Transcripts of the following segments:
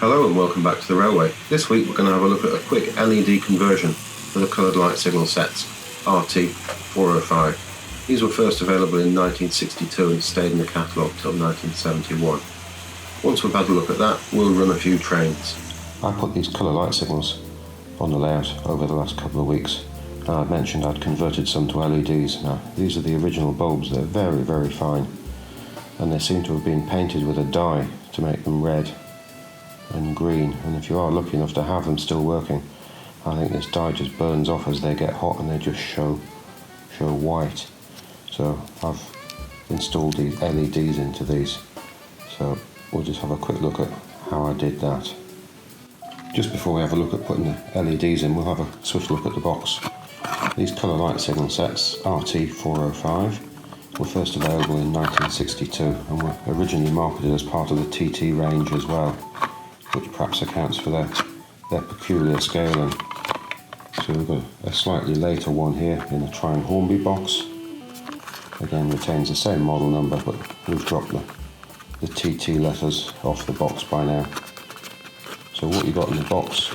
Hello and welcome back to the railway. This week we're going to have a look at a quick LED conversion for the coloured light signal sets, R.405. These were first available in 1962 and stayed in the catalogue till 1971. Once we've had a look at that, we'll run a few trains. I put these colour light signals on the layout over the last couple of weeks. I mentioned I'd converted some to LEDs. Now, these are the original bulbs. They're very, very fine, and they seem to have been painted with a dye to make them red and green, and if you are lucky enough to have them still working, I think this dye just burns off as they get hot and they just show white. So I've installed these LEDs into these, so we'll just have a quick look at how I did that. Just before we have a look at putting the LEDs in, we'll have a swift look at the box. These colour light signal sets, RT405, were first available in 1962 and were originally marketed as part of the TT range as well, which perhaps accounts for their peculiar scaling. So we've got a slightly later one here in a Hornby box. Again, retains the same model number, but we've dropped the TT letters off the box by now. So what you got in the box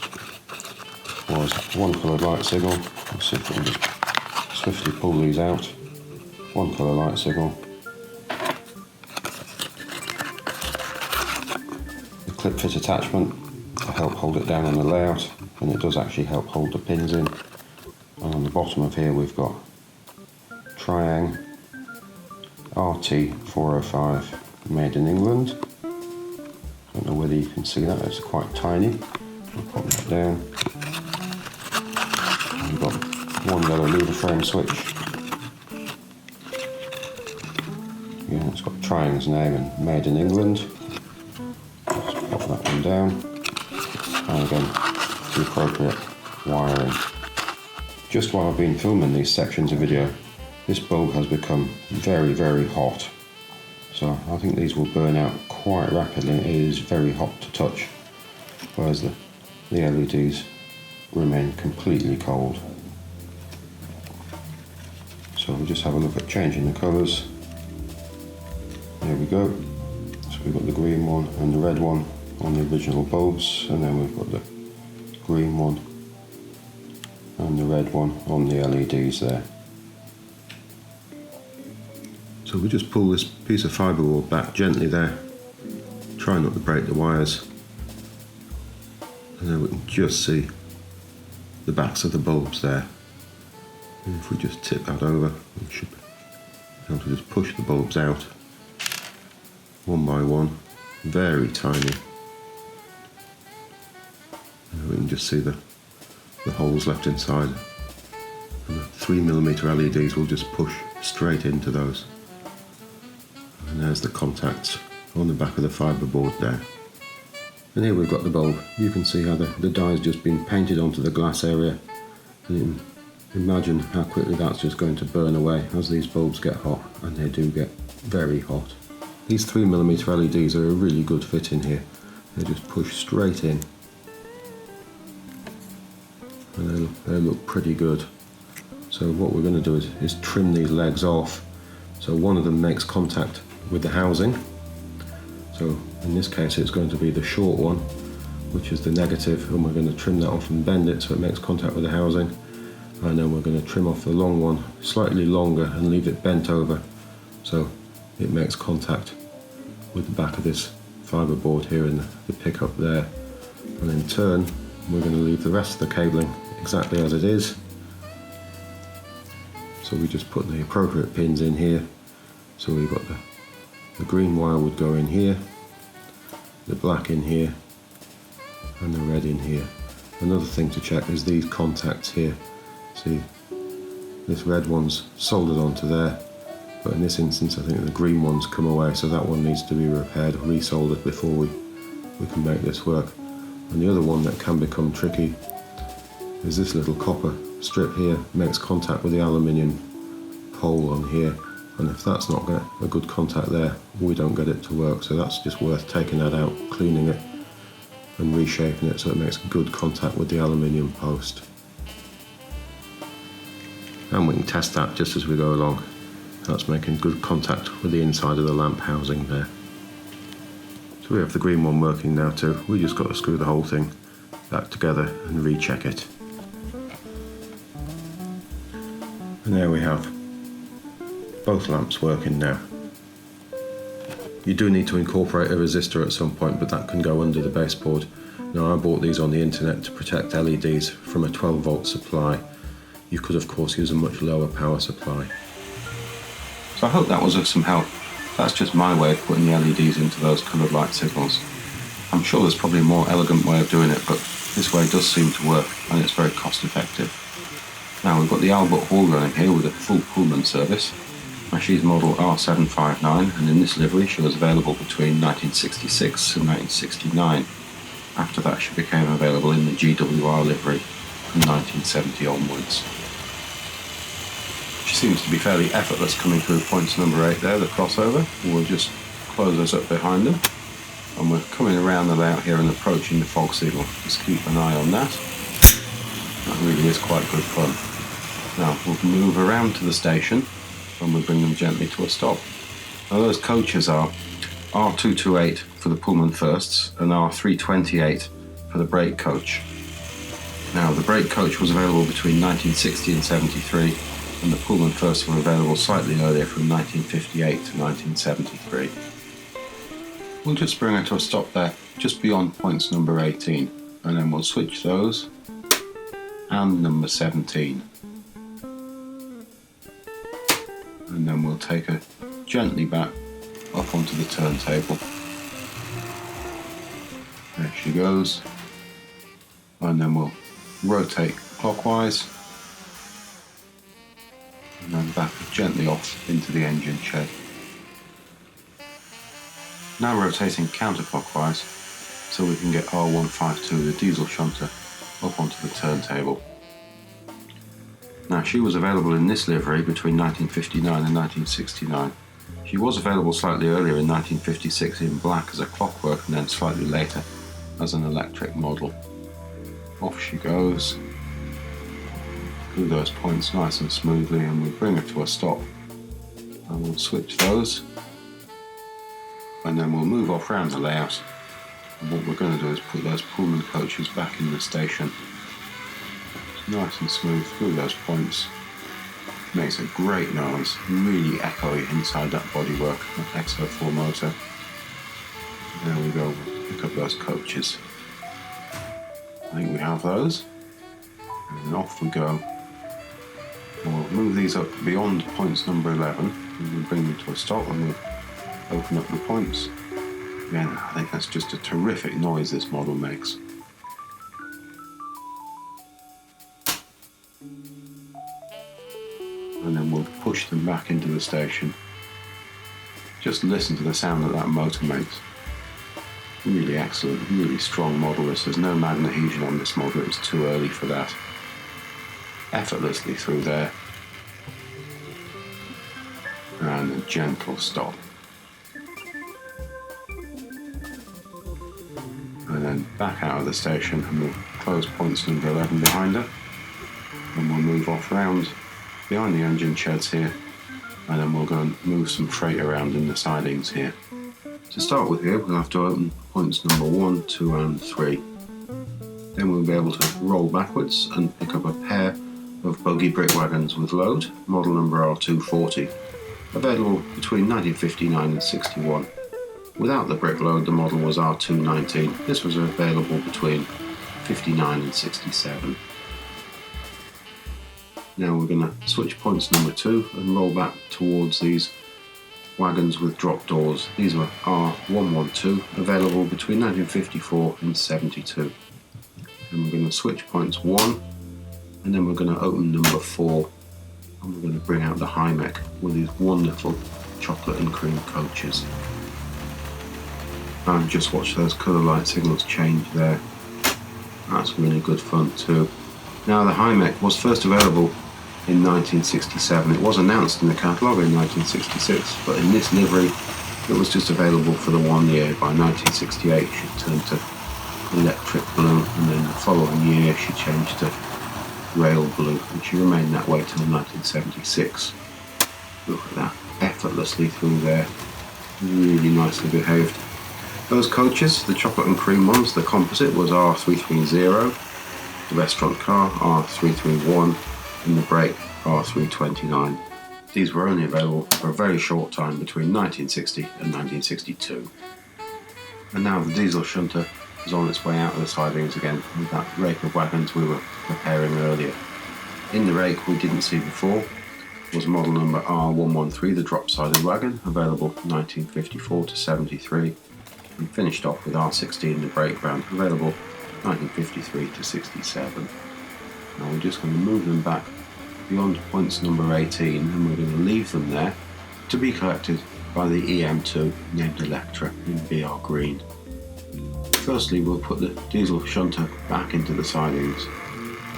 was one coloured light signal. Let's see if we can just swiftly pull these out. One colour light signal. Clip fit attachment to help hold it down on the layout, and it does actually help hold the pins in. And on the bottom of here we've got Triang RT405, made in England. Don't know whether you can see that, it's quite tiny. I'll pop that down. And we've got one yellow lever frame switch. Again, it's got Triang's name and made in England. Pop that one down, and again the appropriate wiring. Just while I've been filming these sections of video, this bulb has become very, very hot, so I think these will burn out quite rapidly. It is very hot to touch, whereas the LEDs remain completely cold. So we'll just have a look at changing the colours. There we go. So we've got the green one and the red one on the original bulbs, and then we've got the green one and the red one on the LEDs there. So we just pull this piece of fibreboard back gently there, try not to break the wires, and then we can just see the backs of the bulbs there. And if we just tip that over, we should be able to just push the bulbs out one by one, very tiny. And we can just see the holes left inside, and the 3mm LEDs will just push straight into those. And there's the contacts on the back of the fibreboard there. And here we've got the bulb. You can see how the dye's just been painted onto the glass area, and you can imagine how quickly that's just going to burn away as these bulbs get hot, and they do get very hot. These 3mm LEDs are a really good fit in here. They just push straight in, and they look pretty good. So what we're going to do is trim these legs off. So one of them makes contact with the housing. So in this case it's going to be the short one, which is the negative, and we're going to trim that off and bend it so it makes contact with the housing. And then we're going to trim off the long one, slightly longer, and leave it bent over so it makes contact with the back of this fibreboard here and the pickup there. And in turn we're going to leave the rest of the cabling exactly as it is. So we just put the appropriate pins in here. So we've got the green wire would go in here, the black in here, and the red in here. Another thing to check is these contacts here. See, this red one's soldered onto there, but in this instance I think the green one's come away, so that one needs to be repaired, resoldered before we can make this work. And the other one that can become tricky is this little copper strip here makes contact with the aluminium pole on here, and if that's not got a good contact there, we don't get it to work. So that's just worth taking that out, cleaning it and reshaping it so it makes good contact with the aluminium post. And we can test that just as we go along. That's making good contact with the inside of the lamp housing there. So we have the green one working now too. We just got to screw the whole thing back together and recheck it. And there we have both lamps working now. You do need to incorporate a resistor at some point, but that can go under the baseboard. Now, I bought these on the internet to protect LEDs from a 12 volt supply. You could of course use a much lower power supply. So I hope that was of some help. That's just my way of putting the LEDs into those coloured light signals. I'm sure there's probably a more elegant way of doing it, but this way does seem to work, and it's very cost effective. Now we've got the Albert Hall running here with a full Pullman service. Now she's model R.405, and in this livery she was available between 1966 and 1969. After that she became available in the GWR livery from 1970 onwards. She seems to be fairly effortless coming through points number 8 there, the crossover. We'll just close those up behind them. And we're coming around the layout here and approaching the fog signal. Just keep an eye on that. That really is quite good fun. Now we'll move around to the station and we'll bring them gently to a stop. Now those coaches are R.228 for the Pullman firsts and R.328 for the brake coach. Now the brake coach was available between 1960 and 73, and the Pullman firsts were available slightly earlier from 1958 to 1973. We'll just bring it to a stop there, just beyond points number 18, and then we'll switch those and number 17. And then we'll take her gently back up onto the turntable. There she goes. And then we'll rotate clockwise and then back gently off into the engine shed. Now rotating counterclockwise so we can get R.405, the diesel shunter, up onto the turntable. Now she was available in this livery between 1959 and 1969. She was available slightly earlier in 1956 in black as a clockwork, and then slightly later as an electric model. Off she goes through those points nice and smoothly, and we'll bring her to a stop and we'll switch those, and then we'll move off round the layout. And what we're going to do is put those Pullman coaches back in the station. Nice and smooth through those points. Makes a great noise, really echoey inside that bodywork, that X04 motor. There we go, pick up those coaches. I think we have those. And then off we go. And we'll move these up beyond points number 11. And we'll bring them to a stop and we'll open up the points. Again, I think that's just a terrific noise this model makes. And then we'll push them back into the station. Just listen to the sound that that motor makes. Really excellent, really strong model. There's no magnet adhesion on this model, it was too early for that. Effortlessly through there. And a gentle stop. And then back out of the station, and we'll close points number 11 behind her. And we'll move off round behind the engine sheds here, and then we'll go and move some freight around in the sidings here. To start with here, we'll have to open points number 1, 2 and 3. Then we'll be able to roll backwards and pick up a pair of buggy brick wagons with load, model number R.240, available between 1959 and 61. Without the brick load, the model was R.219. This was available between 59 and 67. Now we're going to switch points number 2 and roll back towards these wagons with drop doors. These were R.112, available between 1954 and 72. And we're going to switch points 1, and then we're going to open number 4, and we're going to bring out the high mech with these wonderful chocolate and cream coaches. And just watch those colour light signals change there. That's really good fun too. Now the high mech was first available in 1967. It was announced in the catalogue in 1966, but in this livery it was just available for the 1 year. By 1968 she turned to electric blue, and then the following year she changed to rail blue, and she remained that way till 1976. Look at that, effortlessly through there, really nicely behaved. Those coaches, the chocolate and cream ones, the composite was R.405, the restaurant car R.431, and the brake R.429. These were only available for a very short time between 1960 and 1962. And now the diesel shunter is on its way out of the sidings again with that rake of wagons we were preparing earlier. In the rake we didn't see before was model number R.113, the drop-sided wagon, available 1954 to 73, and finished off with R.16, the brake van, available 1953 to 67. Now we're just going to move them back beyond points number 18, and we're going to leave them there to be collected by the EM2 named Electra in BR green. Firstly, we'll put the diesel shunter back into the sidings,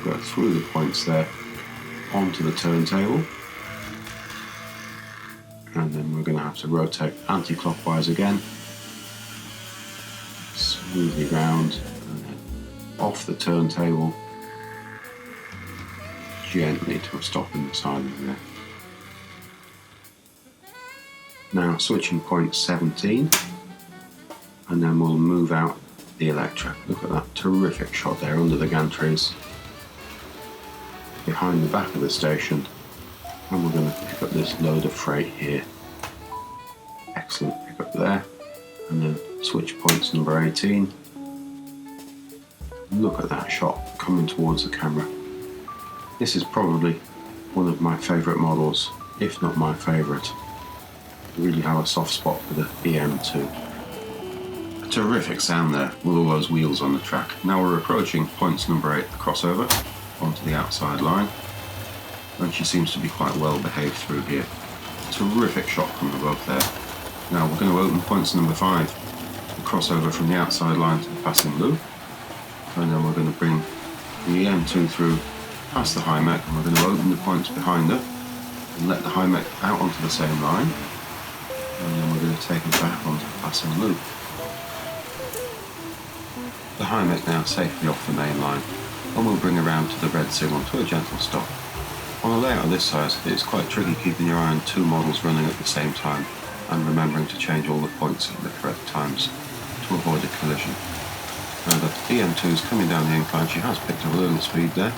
go through the points there onto the turntable, and then we're going to have to rotate anti-clockwise again, smoothly round, and then off the turntable, gently to a stop in the siding there. Now switching point 17, and then we'll move out the Electra. Look at that terrific shot there under the gantries, behind the back of the station, and we're going to pick up this load of freight here. Excellent pick up there, and then switch points number 18. Look at that shot coming towards the camera. This is probably one of my favourite models, if not my favourite. I really have a soft spot for the EM2. A terrific sound there with all those wheels on the track. Now we're approaching points number 8, the crossover, onto the outside line, and she seems to be quite well behaved through here. Terrific shot from above there. Now we're going to open points number 5, the crossover from the outside line to the passing loop, and then we're going to bring the EM2 through past the high mech, and we're going to open the points behind her and let the high mech out onto the same line, and then we're going to take it back onto the passing loop. The high mech now safely off the main line, and we'll bring around to the red signal to a gentle stop. On a layout of this size, it's quite tricky keeping your eye on two models running at the same time and remembering to change all the points at the correct times to avoid a collision. Now the EM2 is coming down the incline. She has picked up a little speed there.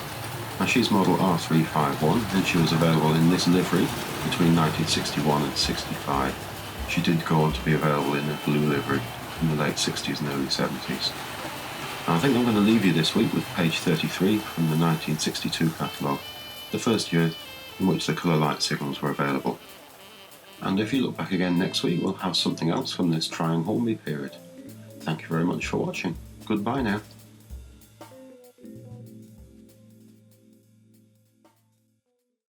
Now she's model R.351, and she was available in this livery between 1961 and 65. She did go on to be available in a blue livery in the late 60s and early 70s. Now I think I'm going to leave you this week with page 33 from the 1962 catalogue, the first year in which the colour light signals were available. And if you look back again next week, we'll have something else from this trying Hornby period. Thank you very much for watching. Goodbye now.